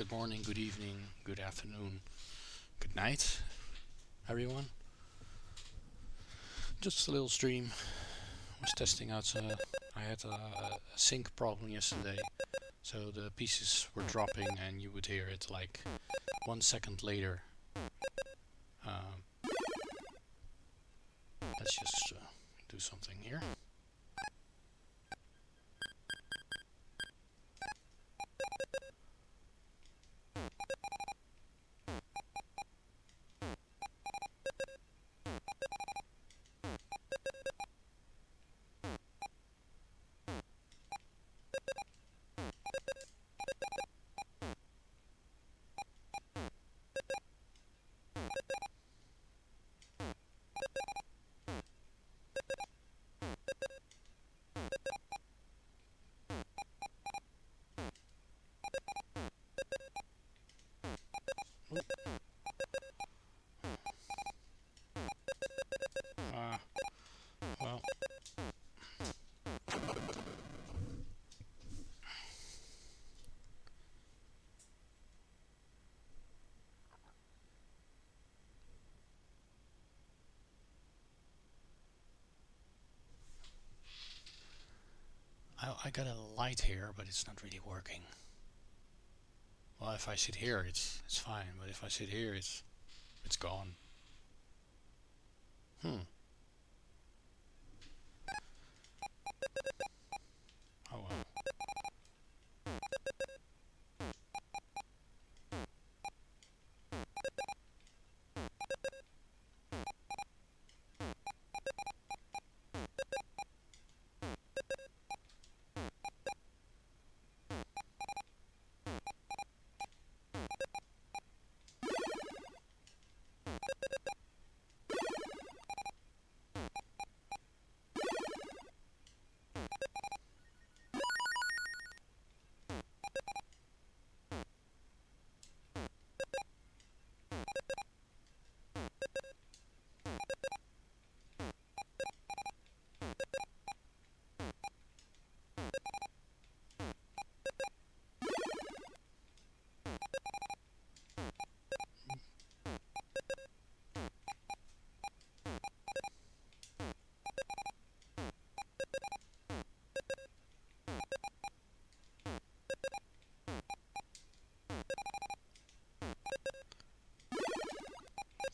Good morning, good evening, good afternoon, good night, everyone. Just a little stream. Was testing out. I had a sync problem yesterday, so the pieces were dropping, and you would hear it like 1 second later. Um, let's just do something here. Uh, well, I got a light here, but it's not really working. Well, if I sit here, it's fine, but if I sit here, it's gone. Hmm. Oh well.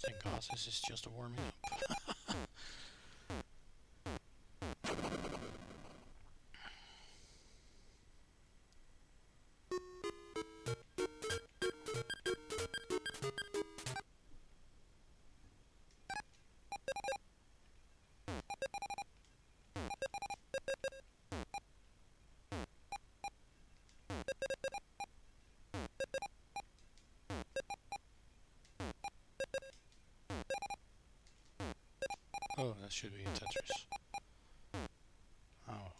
Thank God this is just a warming up. Oh, that should be a Tetris. Oh.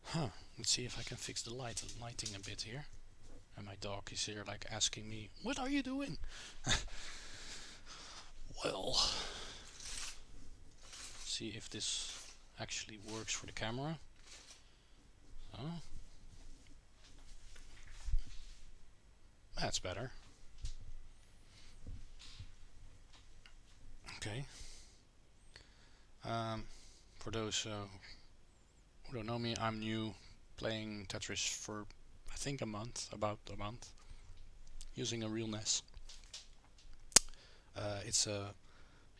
Huh. Let's see if I can fix the lighting a bit here. And my dog is here like asking me, "What are you doing?" Well, see if this actually works for the camera. Oh, that's better. Okay. Um, for those who don't know me, I'm new playing Tetris for I think a month, about a month, using a real NES. It's a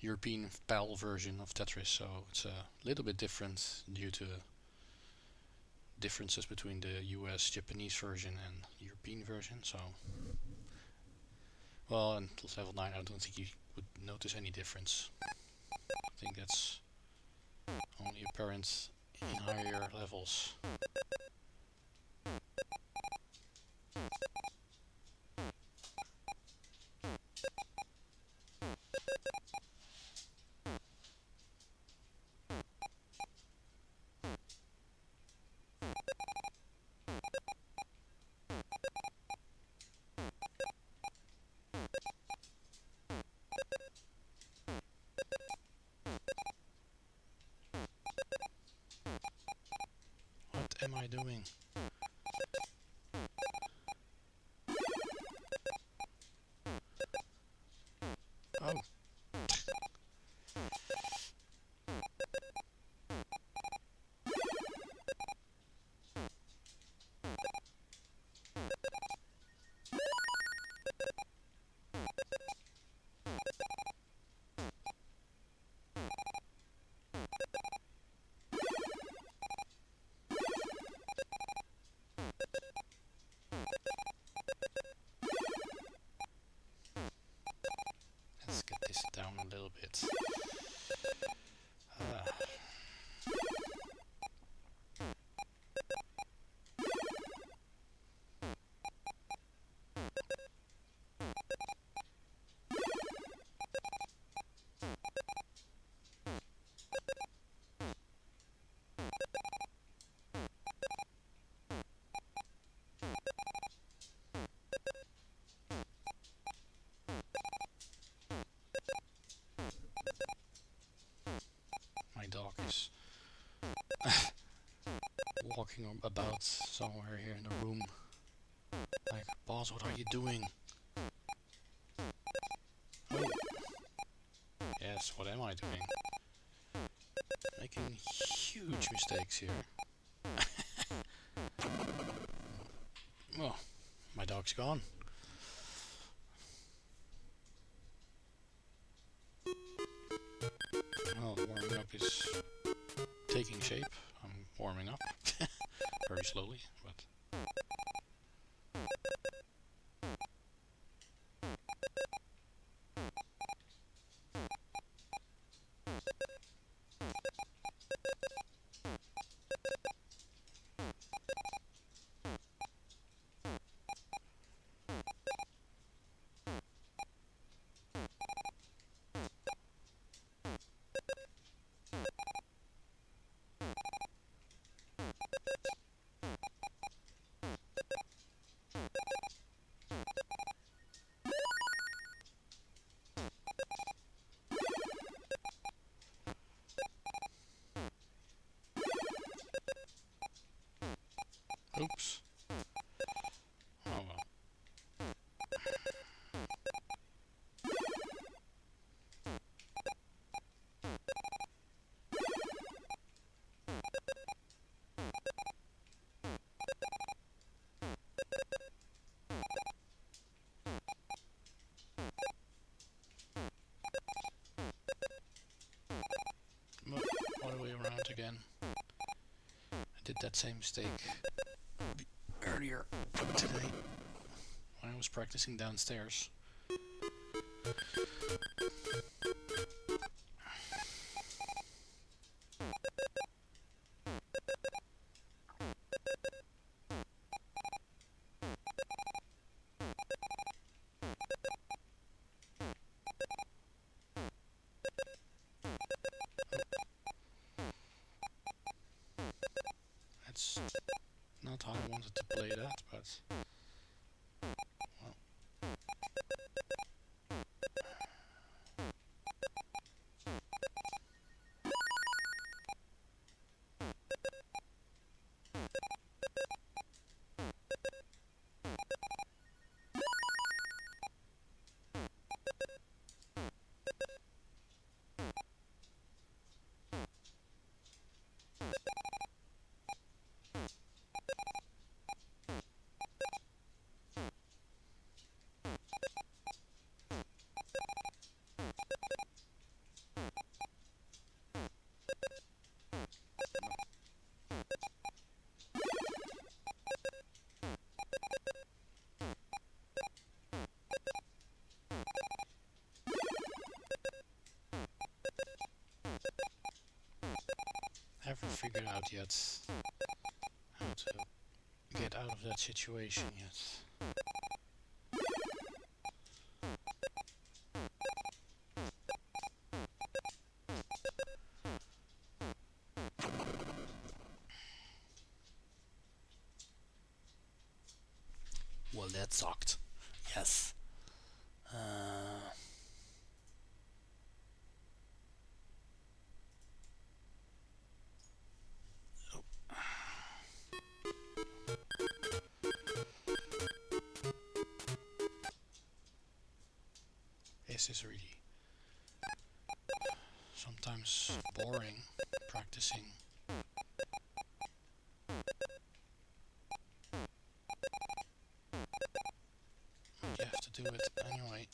European PAL version of Tetris, so it's a little bit different due to differences between the US Japanese version and European version. So, well, and level 9, I don't think you would notice any difference. I think that's only apparent in higher levels. What am I doing? Oh. Let's get this down a little bit. My dog is walking about somewhere here in the room. Like, boss, what are you doing? Oh. Yes, what am I doing? Making huge mistakes here. Well, my dog's gone. Well, warming up is taking shape. I'm warming up very slowly, but oops. Oh well. Other way around again. I did that same mistake earlier today when I was practicing downstairs. That's not how I wanted to play that, but well. Haven't figured out yet how to get out of that situation yet. Well, that sucked. Yes. This is really sometimes boring practicing. You have to do it anyway.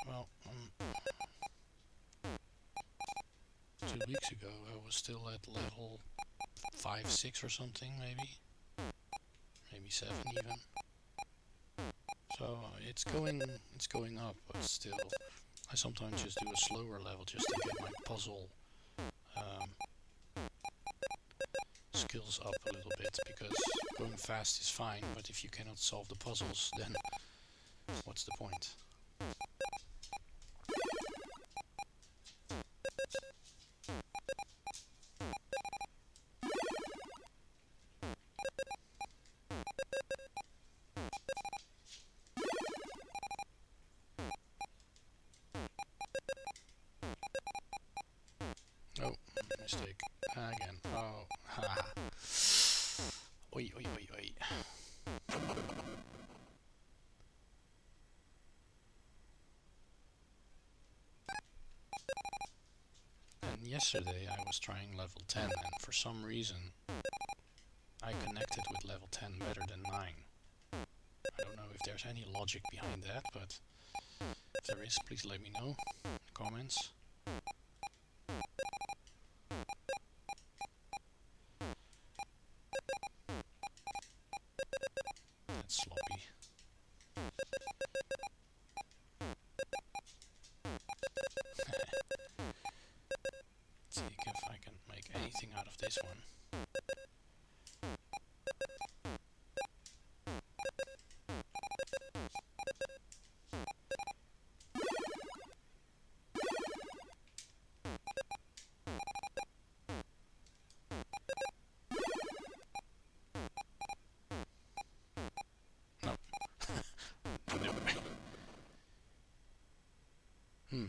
Well, 2 weeks ago I was still at level 5, 6 or something, maybe 7 even. So it's going up, but still, I sometimes just do a slower level just to get my puzzle skills up a little bit, because going fast is fine, but if you cannot solve the puzzles, then what's the point? Oh, mistake. Again. Oh, ha. Oi, oi, oi, oi. And yesterday I was trying level 10, and for some reason I connected with level 10 better than 9. I don't know if there's any logic behind that, but if there is, please let me know in the comments. That's sloppy. Let's see if I can make anything out of this one.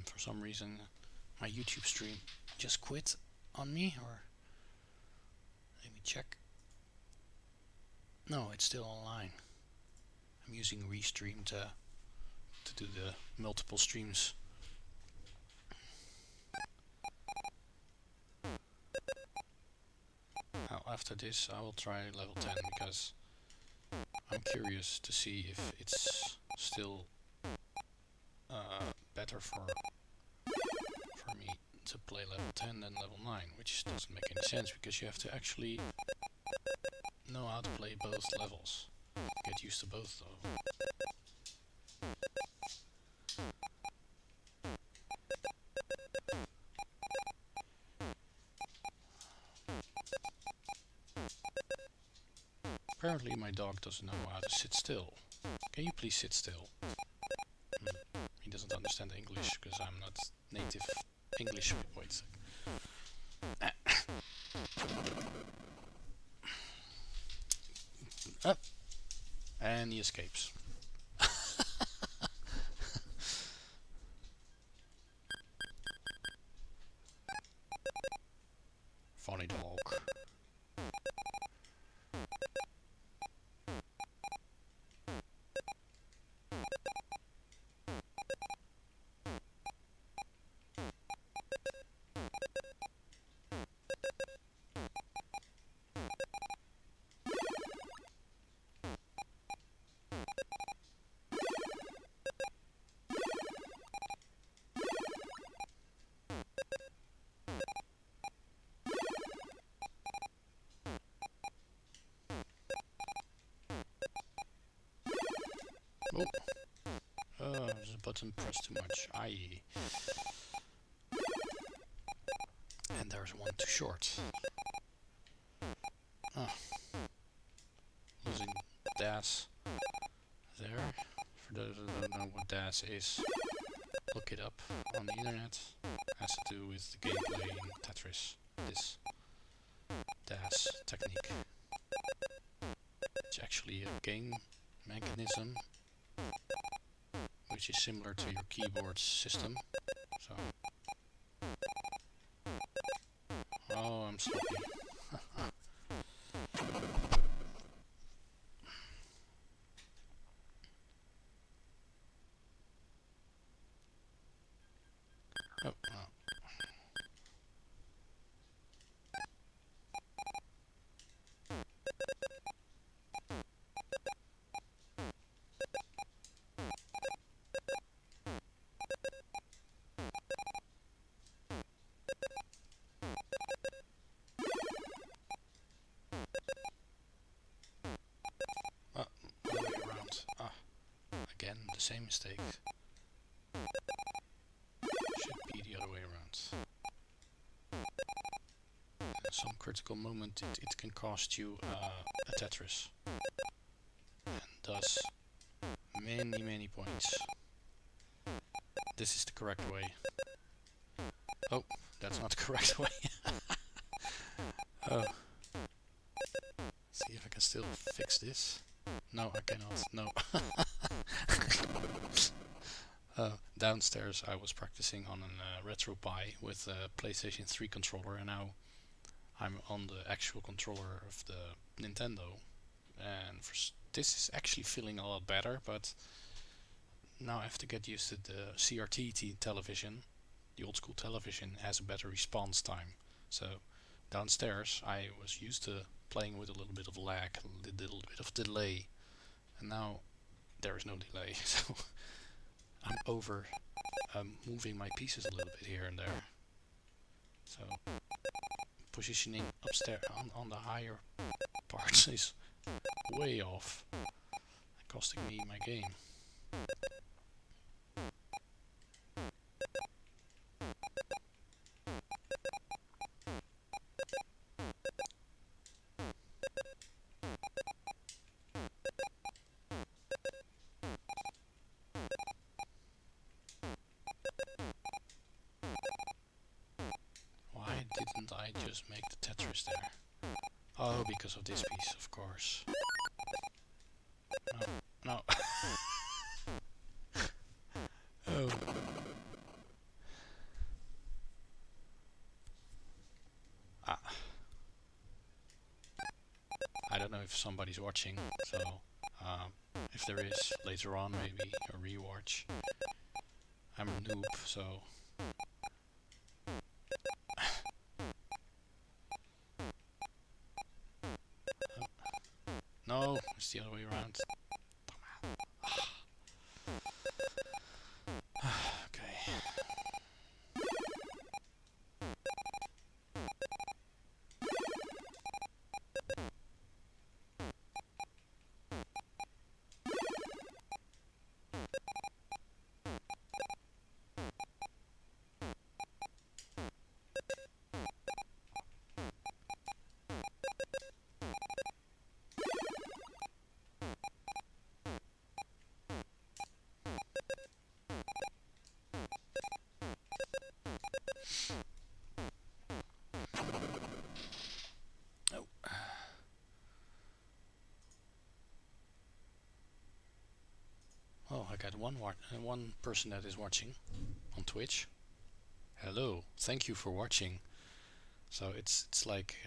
For some reason my YouTube stream just quit on me, or let me check. No, it's still online. I'm using Restream to do the multiple streams. Now after this I will try level 10, because I'm curious to see if it's still better for me to play level 10 than level 9, which doesn't make any sense, because you have to actually know how to play both levels. Get used to both though. Apparently my dog doesn't know how to sit still. Can you please sit still? He doesn't understand English, because I'm not native English. Wait. Up. And he escapes. Funny dog. Oh, there's a button pressed too much. Aye. And there's one too short. Ah, losing DAS there. For those who don't know what DAS is, look it up on the internet. It has to do with the gameplay in Tetris. This DAS technique. It's actually a game mechanism which is similar to your keyboard system. So, oh, I'm sloppy. Oh, other way around. Ah, again, the same mistake. Should be the other way around. Some critical moment it can cost you a Tetris. And thus many points. This is the correct way. Oh, that's not the correct way. Oh. See if I can still fix this. No, I cannot. No. Downstairs I was practicing on a Retro Pi with a PlayStation 3 controller, and now I'm on the actual controller of the Nintendo. And this is actually feeling a lot better, but now I have to get used to the CRT television. The old school television has a better response time. So downstairs I was used to playing with a little bit of lag, a little bit of delay, and now there is no delay. So I'm over moving my pieces a little bit here and there. So positioning upstairs on the higher parts is way off, costing me my game. Why didn't I just make the Tetris there? Oh, because of this piece, of course. No. Oh. Ah. I don't know if somebody's watching, so if there is, later on maybe a rewatch. I'm a noob, so no, it's the other way around. Okay. Oh, I got one person that is watching on Twitch. Hello, thank you for watching. So it's like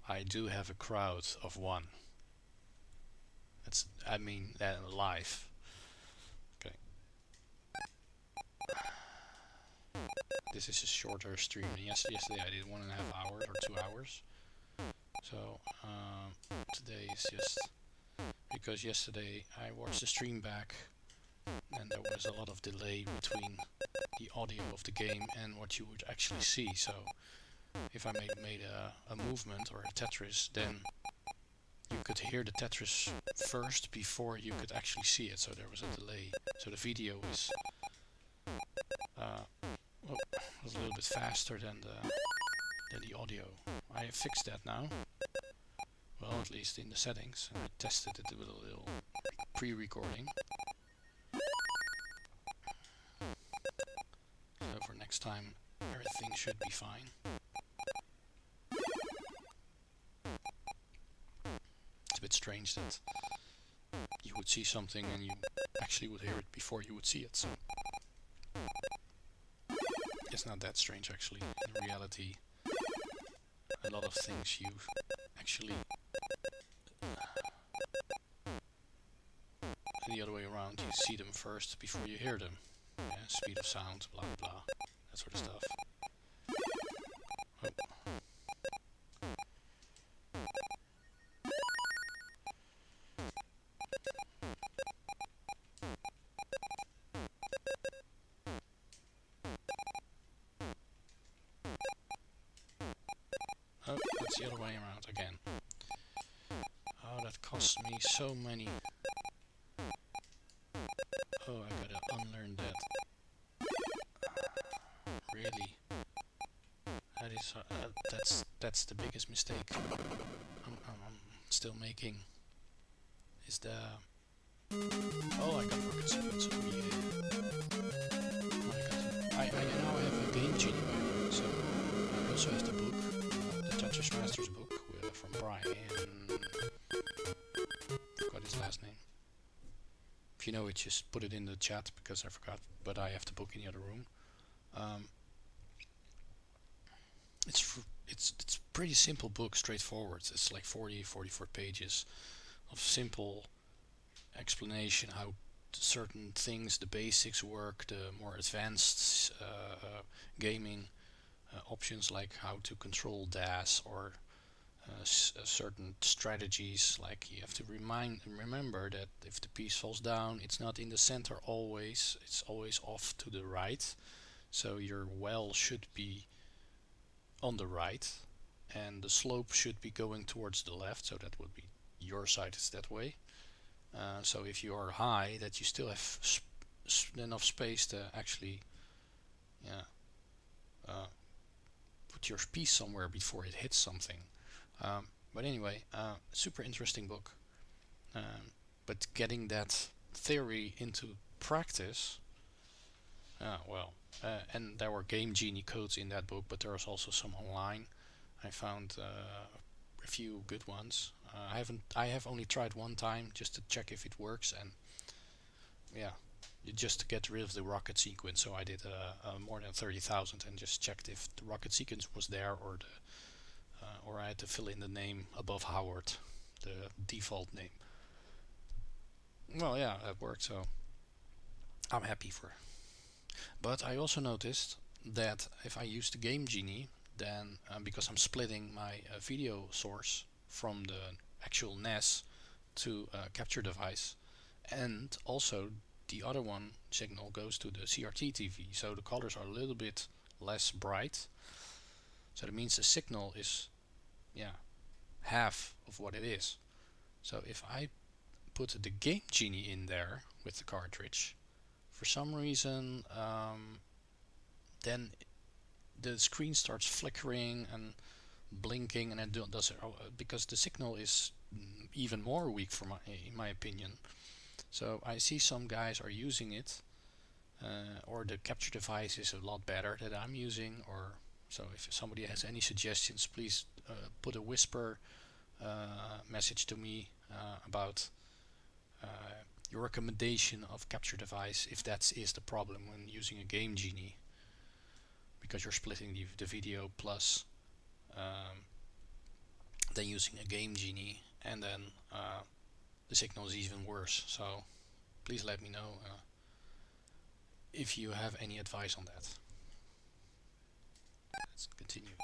I do have a crowd of one. I mean live. Okay. This is a shorter stream. Yesterday I did 1.5 hours or 2 hours. So today is just because yesterday I watched the stream back and there was a lot of delay between the audio of the game and what you would actually see. So if I made a movement or a Tetris, then you could hear the Tetris first before you could actually see it, so there was a delay. So the video is was a little bit faster than the audio. I have fixed that now. Well, at least in the settings. I tested it with a little pre-recording. So for next time, everything should be fine. It's a bit strange that you would see something and you actually would hear it before you would see it. So it's not that strange actually. In reality, a lot of things you actually the other way around. You see them first before you hear them. Yeah, speed of sound, blah blah, that sort of stuff. Oh, that's the other way around again. Oh, that cost me so many. Oh, I gotta unlearn that. Really? That is that's the biggest mistake I'm still making. Is the oh, I got rocket sequence. Oh yeah. I now have a game genie, so I also have the book, the Tetris Masters book from Brian. Forgot his last name. If you know it, just put it in the chat because I forgot. But I have the book in the other room. It's pretty simple book, straightforward. It's like 44 pages of simple explanation how certain things, the basics work, the more advanced gaming options like how to control DAS or certain strategies, like you have to remember that if the piece falls down, it's not in the center always, it's always off to the right, so your well should be on the right and the slope should be going towards the left, so that would be your side is that way. So if you are high, that you still have enough space to actually put your piece somewhere before it hits something. But anyway, super interesting book. But getting that theory into practice, and there were Game Genie codes in that book, but there was also some online. I found a few good ones. I have only tried one time just to check if it works, and yeah, just to get rid of the rocket sequence. So I did more than 30,000 and just checked if the rocket sequence was there, or I had to fill in the name above Howard, the default name. Well, yeah, that worked, so I'm happy for. But I also noticed that if I use the Game Genie, then because I'm splitting my video source from the actual NES to a capture device, and also the other one signal goes to the CRT TV, so the colors are a little bit less bright. So that means the signal is half of what it is. So if I put the Game Genie in there with the cartridge, for some reason then the screen starts flickering and blinking, and it does it because the signal is even more weak in my opinion. So I see some guys are using it, or the capture device is a lot better that I'm using, or so if somebody has any suggestions, please put a whisper message to me about your recommendation of capture device, if that is the problem when using a Game Genie, because you're splitting the video plus then using a Game Genie, and then the signal is even worse. So please let me know if you have any advice on that. Let's continue.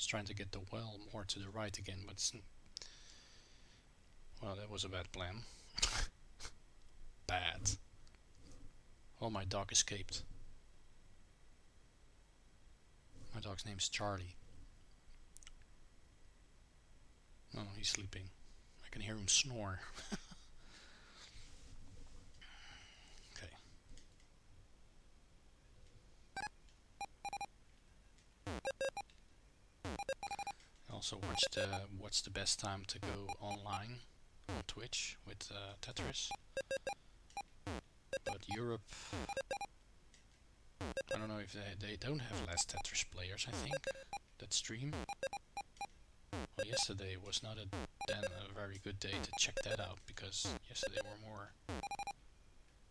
was trying to get the well more to the right again, but well, that was a bad plan. Bad. Oh, my dog escaped. My dog's name's Charlie. Oh, he's sleeping. I can hear him snore. Okay. I also watched what's the best time to go online on Twitch with Tetris. But Europe, I don't know if they don't have less Tetris players, I think, that stream. Well, yesterday was not then a very good day to check that out, because yesterday were more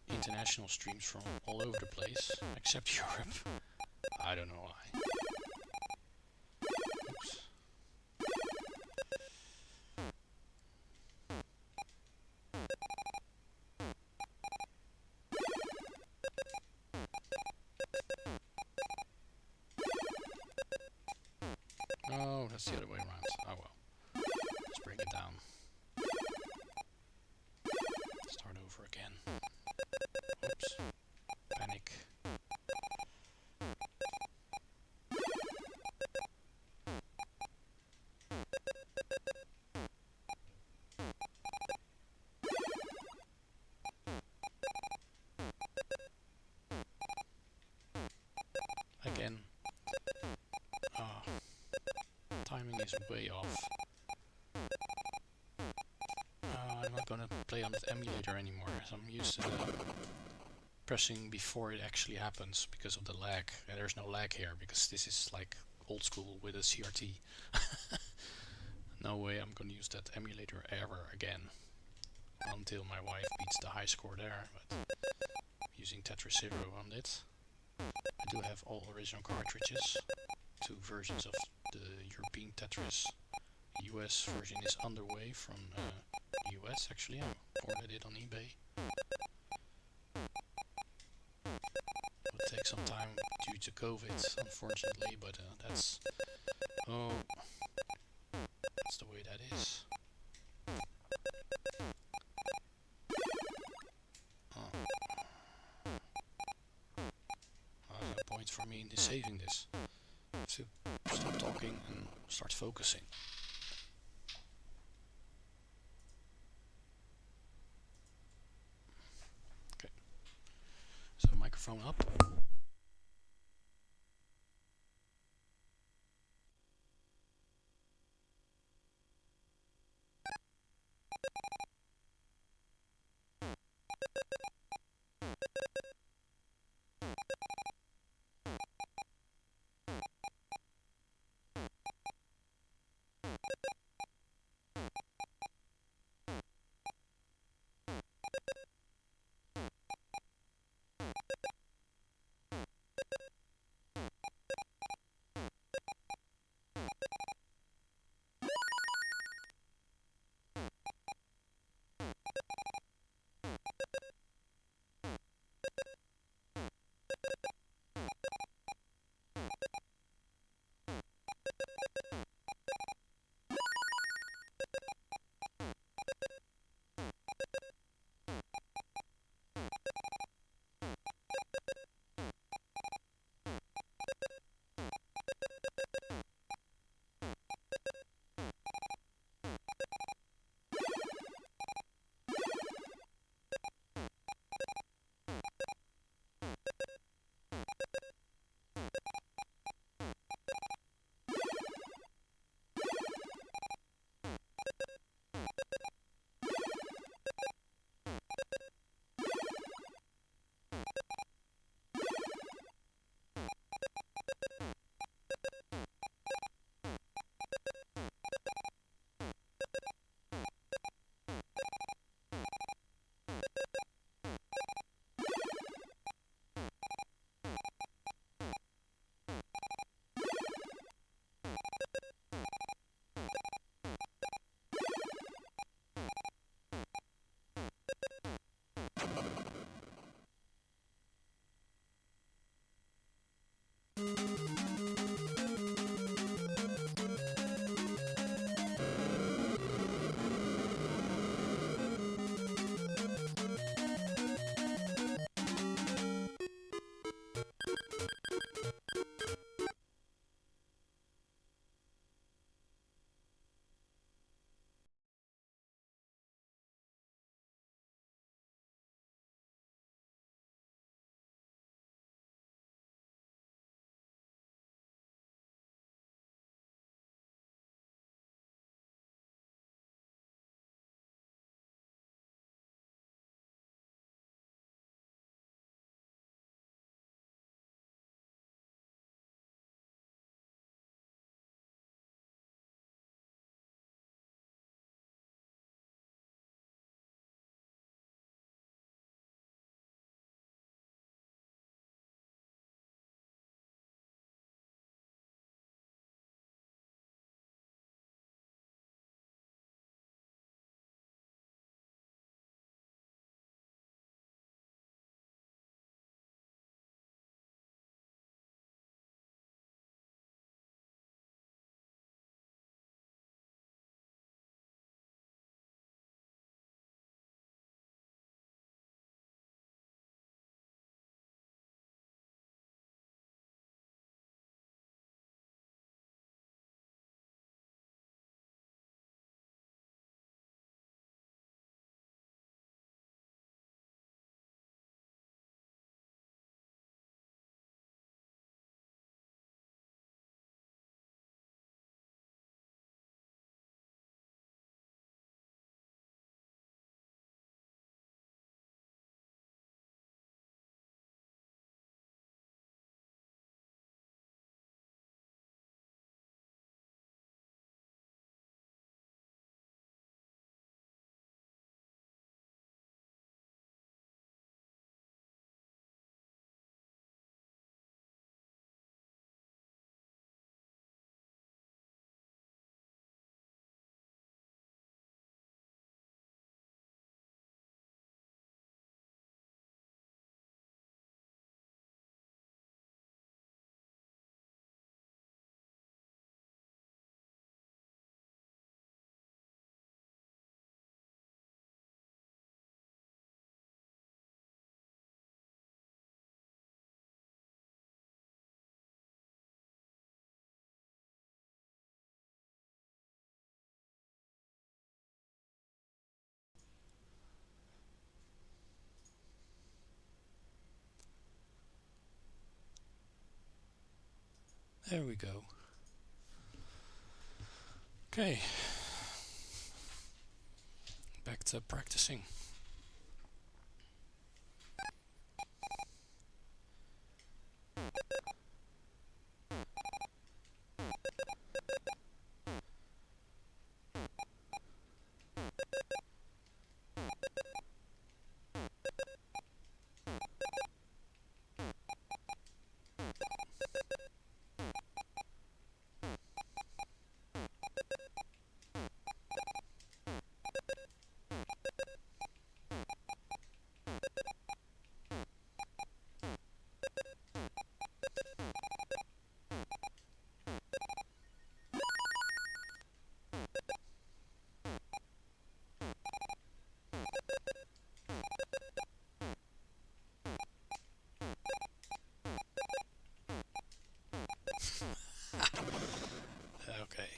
international streams from all over the place, except Europe. I don't know why. Oops. Oh, that's the other way around. Oh well. Let's bring it down. Start over again. Oops. Panic. Again. Oh, timing is way off. I'm not gonna play on the emulator anymore, so I'm used to pressing before it actually happens because of the lag. There's no lag here because this is like old school with a CRT. No way I'm gonna use that emulator ever again. Until my wife beats the high score there, but using Tetris 0 on it. I do have all original cartridges. 2 versions of the European Tetris. US version is underway from US actually. I ordered it on eBay. Will take some time due to COVID, unfortunately, but that's the way that is. There's no point for me in saving this. I have to stop talking and start focusing. Okay. So microphone up. There we go. Okay, back to practicing. Okay,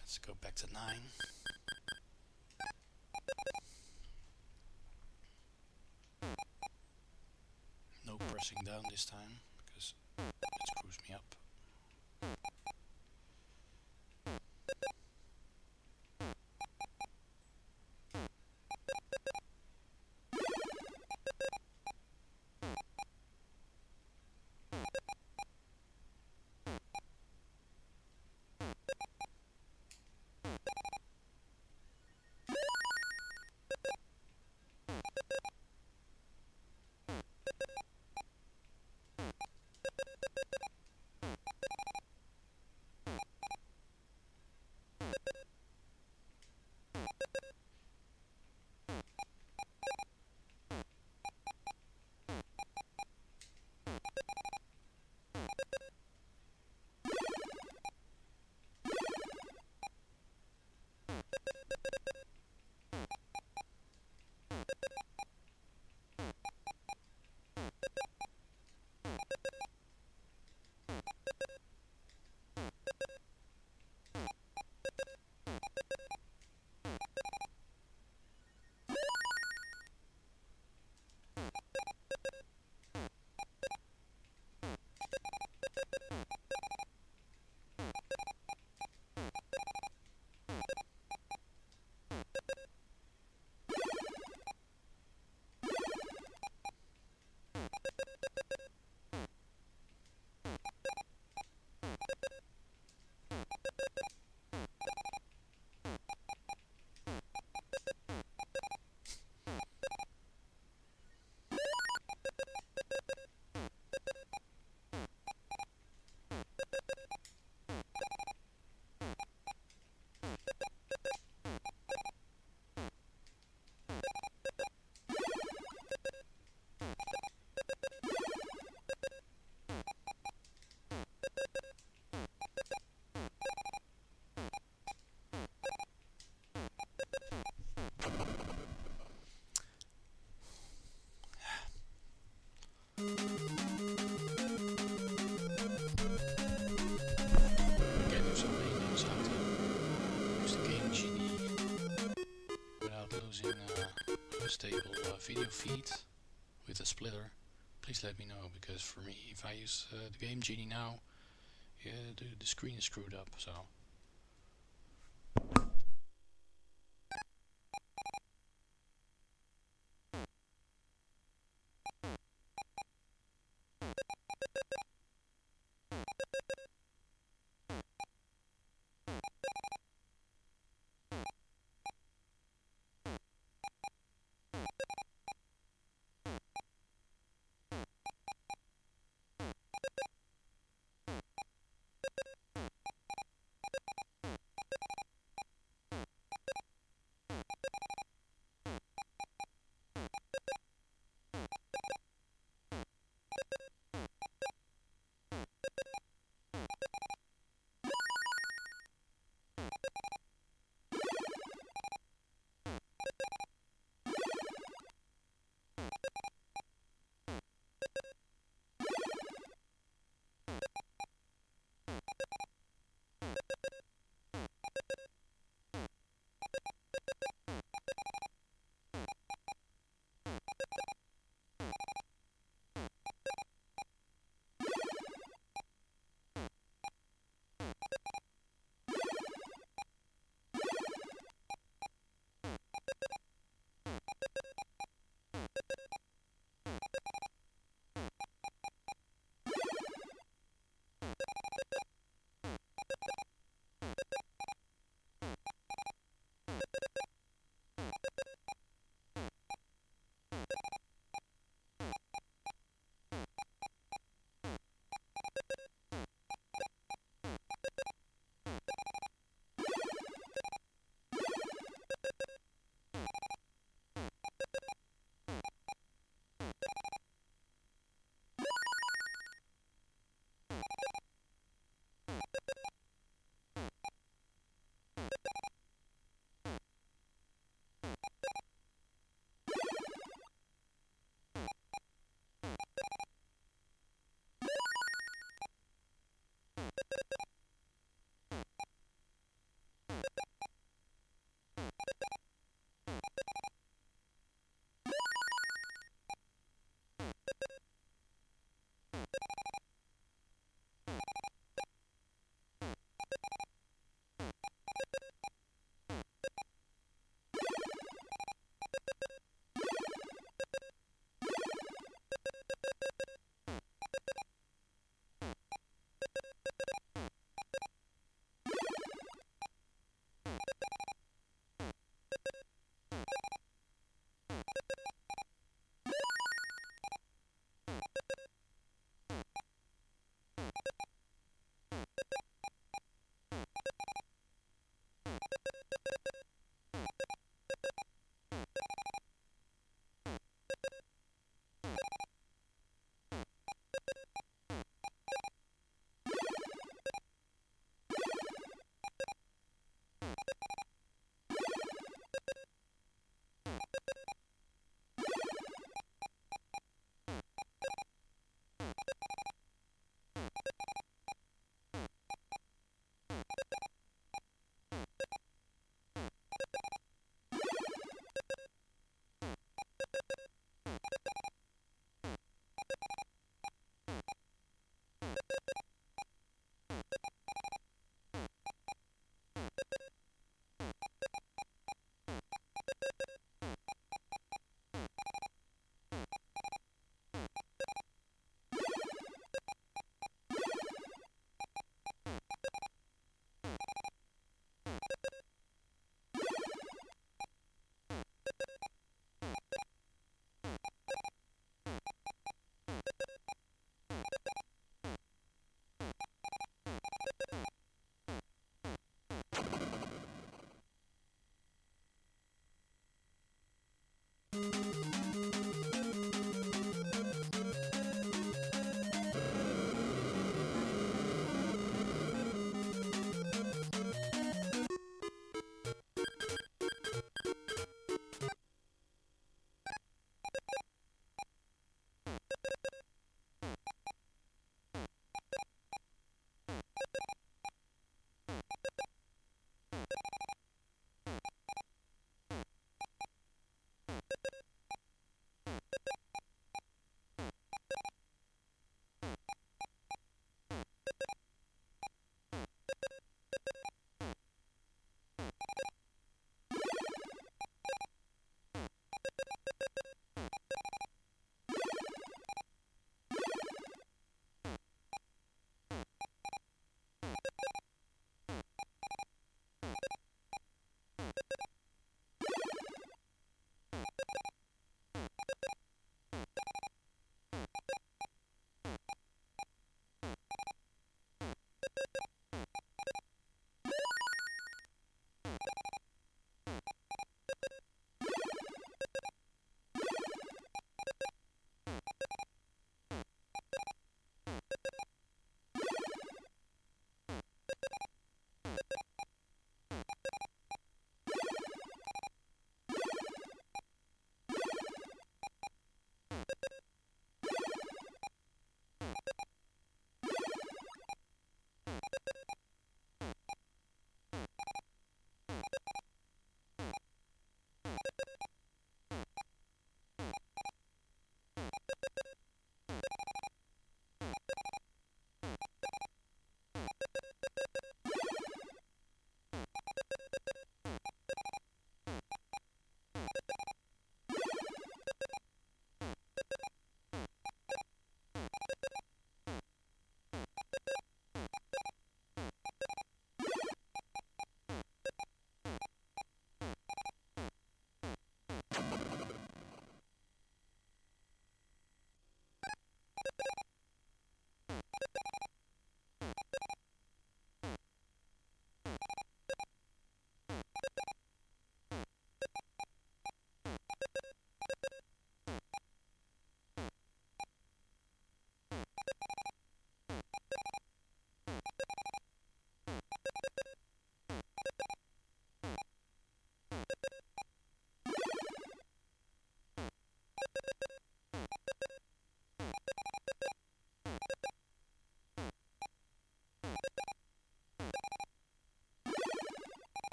let's go back to 9. No pressing down this time, because it screws me up. Again, if somebody knows how to use the Game Genie without losing a stable video feed with a splitter, please let me know, because for me, if I use the Game Genie now, the screen is screwed up, so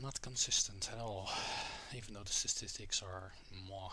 Not consistent at all, even though the statistics are moi.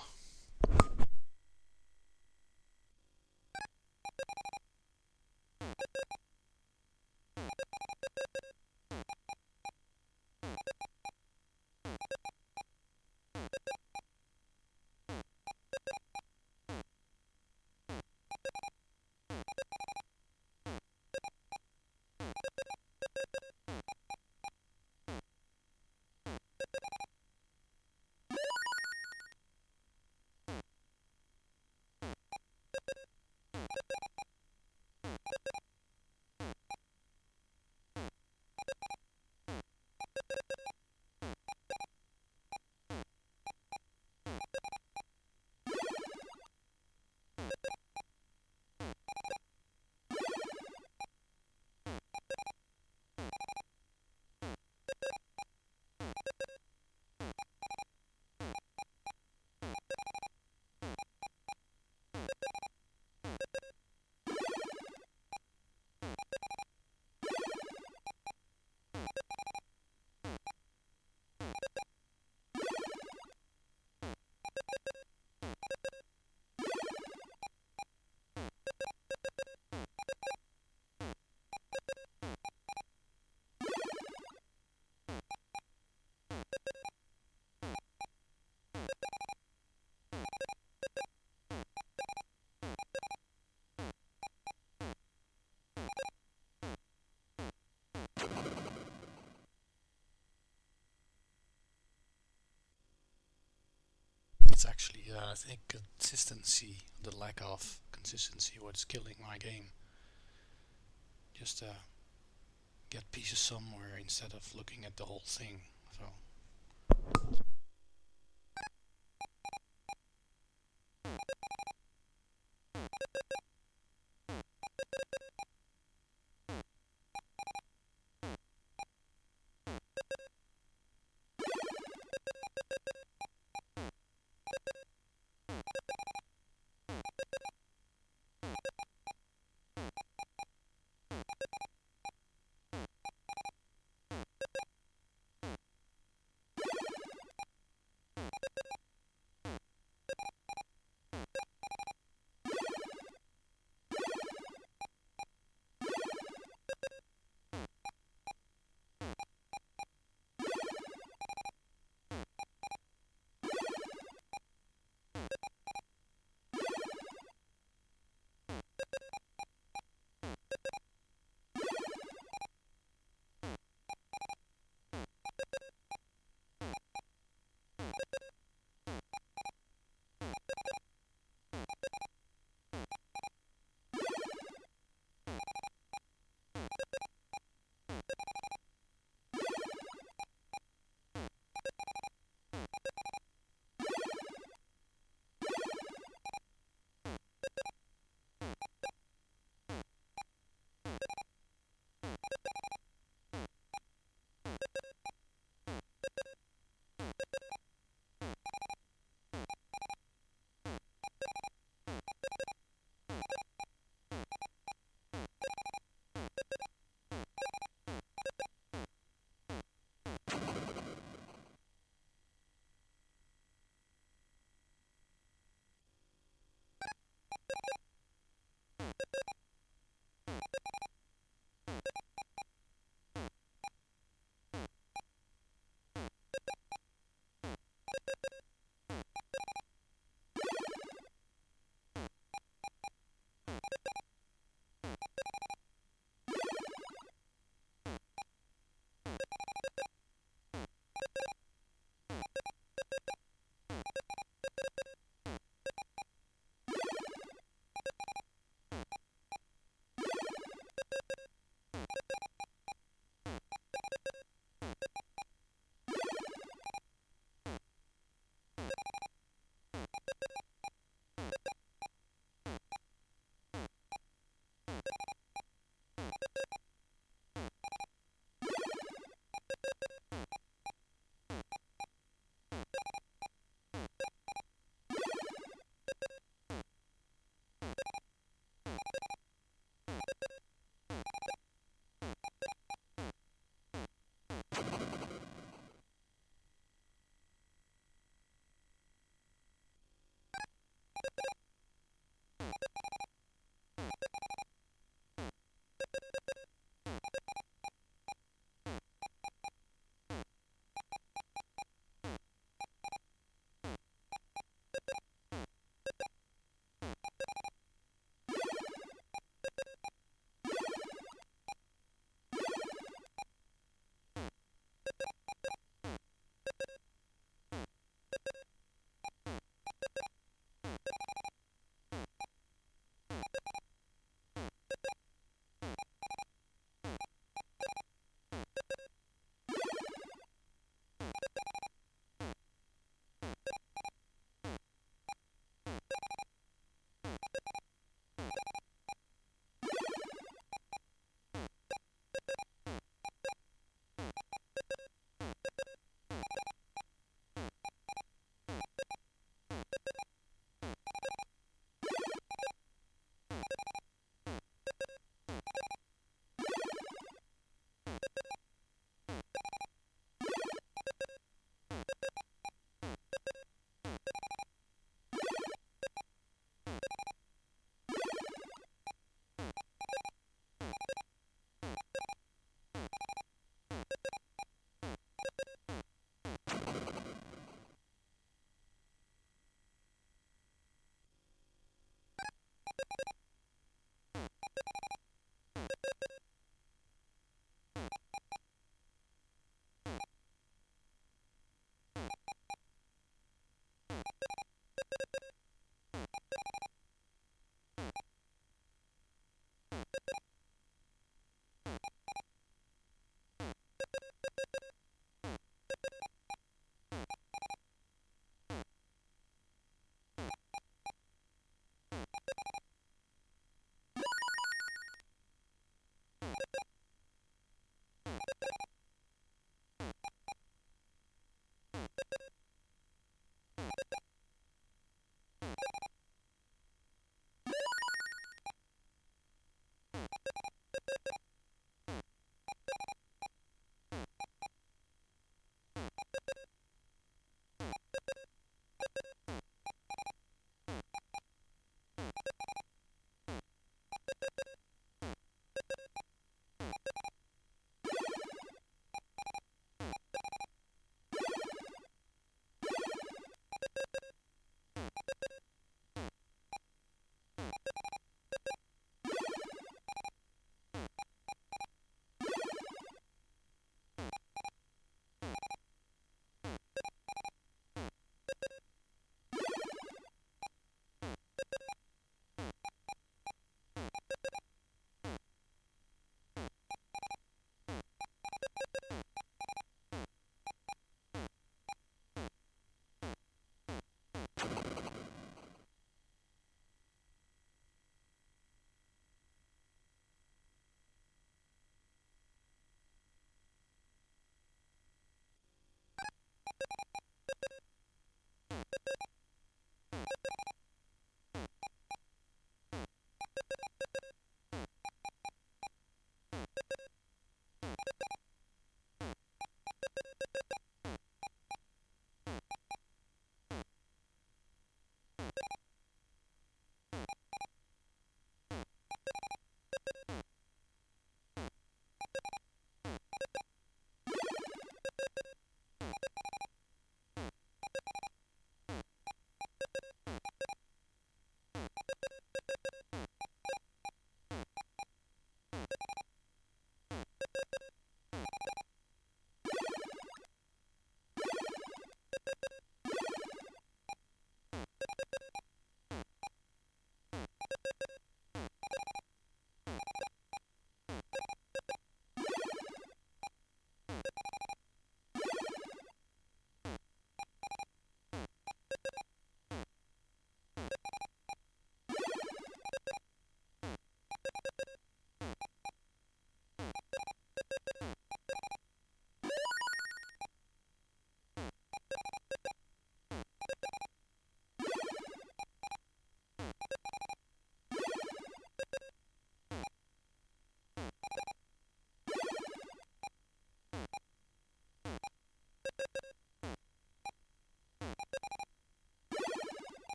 It's actually, I think, consistency, the lack of consistency, what's killing my game. Just get pieces somewhere instead of looking at the whole thing. So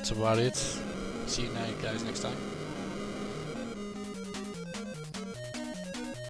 that's about it. See you guys next time.